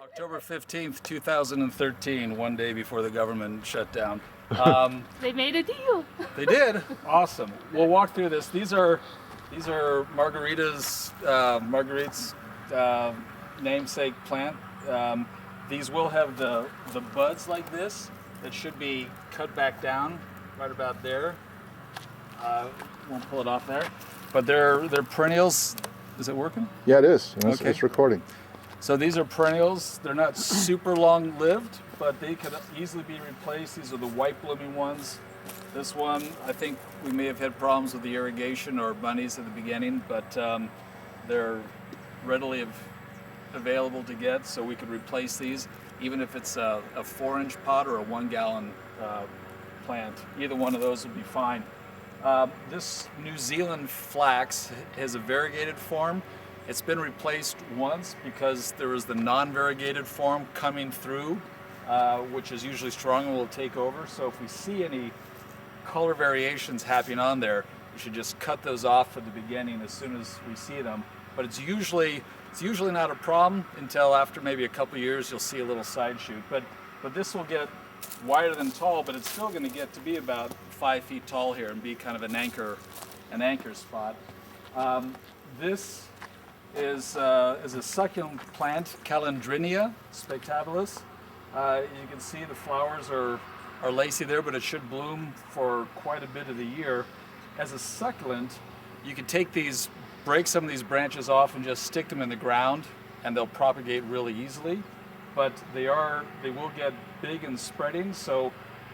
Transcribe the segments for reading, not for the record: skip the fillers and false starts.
October 15th, 2013, one day before the government shut down. They made a deal. They did. Awesome. We'll walk through this. These are Marguerite's namesake plant. These will have the buds like this that should be cut back down right about there. Won't pull it off there, but they're perennials. Is it working? Yeah, it is. Okay. It's recording. So these are perennials. They're not super long-lived, but they could easily be replaced. These are the white blooming ones. This one, I think we may have had problems with the irrigation or bunnies at the beginning, but they're readily available to get, so we could replace these, even if it's a 4-inch pot or a 1-gallon plant. Either one of those would be fine. This New Zealand flax has a variegated form. It's been replaced once because there was the non-variegated form coming through, which is usually strong and will take over. So if we see any color variations happening on there, we should just cut those off at the beginning as soon as we see them. But it's usually not a problem until after maybe a couple of years you'll see a little side shoot. But this will get wider than tall, but it's still going to get to be about 5 feet tall here and be kind of an anchor spot. This is a succulent plant, Calandrinia spectabilis. You can see the flowers are lacy there, but it should bloom for quite a bit of the year. As a succulent, you can break some of these branches off and just stick them in the ground, and they'll propagate really easily. But they will get big and spreading, so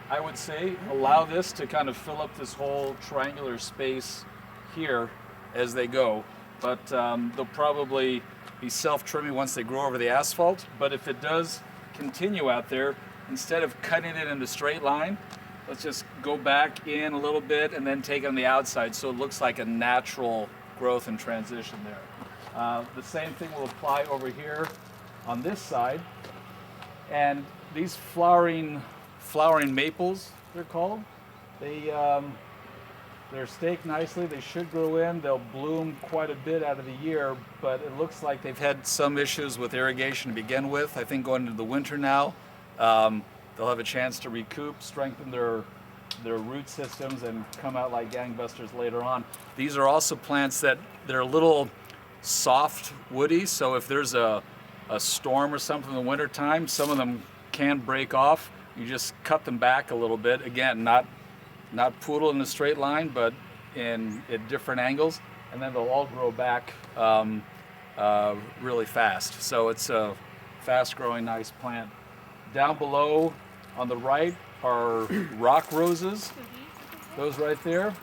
I would say allow this to kind of fill up this whole triangular space here as they go. But they'll probably be self-trimming once they grow over the asphalt. But if it does continue out there, instead of cutting it in a straight line, let's just go back in a little bit and then take it on the outside so it looks like a natural growth and transition there. The same thing will apply over here on this side. And these flowering maples, they're called, they're staked nicely. They should grow in. They'll bloom quite a bit out of the year, but it looks like they've had some issues with irrigation to begin with. I think going into the winter now, they'll have a chance to recoup, strengthen their root systems, and come out like gangbusters later on. These are also plants that they're a little soft, woody, so if there's a storm or something in the wintertime, some of them can break off. You just cut them back a little bit. Again, not poodle in a straight line, but at different angles, and then they'll all grow back really fast. So it's a fast-growing, nice plant. Down below on the right are rock roses, those right there,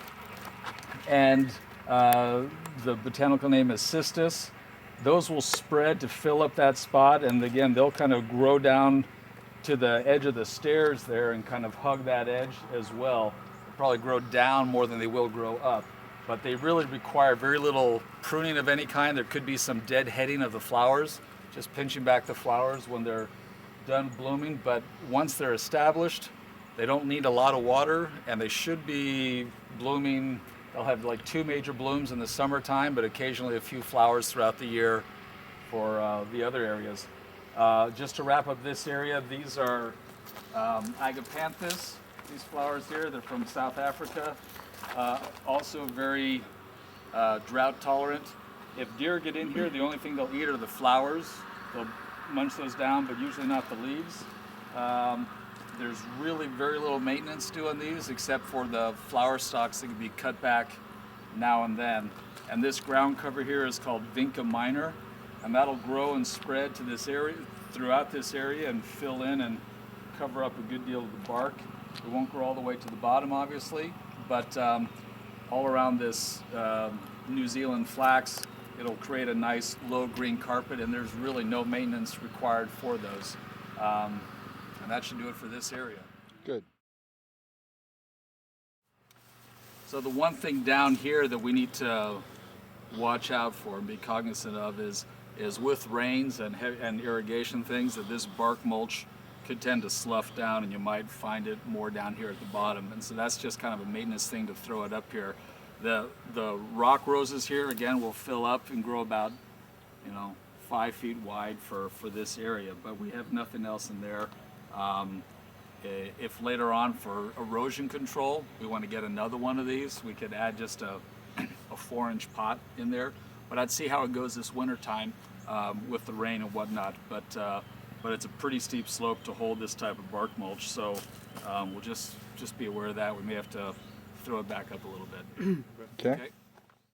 and the botanical name is cistus. Those will spread to fill up that spot, and again, they'll kind of grow down to the edge of the stairs there and kind of hug that edge as well. Probably grow down more than they will grow up, but they really require very little pruning of any kind. There could be some deadheading of the flowers, just pinching back the flowers when they're done blooming, but once they're established, they don't need a lot of water, and they should be blooming. They'll have like 2 major blooms in the summertime, but occasionally a few flowers throughout the year for the other areas. Just to wrap up this area, these are agapanthus. These flowers here, they're from South Africa. Also very drought tolerant. If deer get in here, the only thing they'll eat are the flowers. They'll munch those down, but usually not the leaves. There's really very little maintenance doing these, except for the flower stalks that can be cut back now and then. And this ground cover here is called Vinca minor, and that'll grow and spread to this area, throughout this area, and fill in and cover up a good deal of the bark. It won't grow all the way to the bottom, obviously, but all around this New Zealand flax, it'll create a nice low green carpet, and there's really no maintenance required for those. And that should do it for this area. Good. So the one thing down here that we need to watch out for and be cognizant of is with rains and irrigation things, that this bark mulch could tend to slough down, and you might find it more down here at the bottom. And so that's just kind of a maintenance thing to throw it up here. The rock roses here, again, will fill up and grow about, 5 feet wide for this area, but we have nothing else in there. If later on for erosion control, we want to get another one of these, we could add just a 4-inch pot in there. But I'd see how it goes this winter time with the rain and whatnot. But it's a pretty steep slope to hold this type of bark mulch, so we'll just be aware of that. We may have to throw it back up a little bit. Okay. Okay.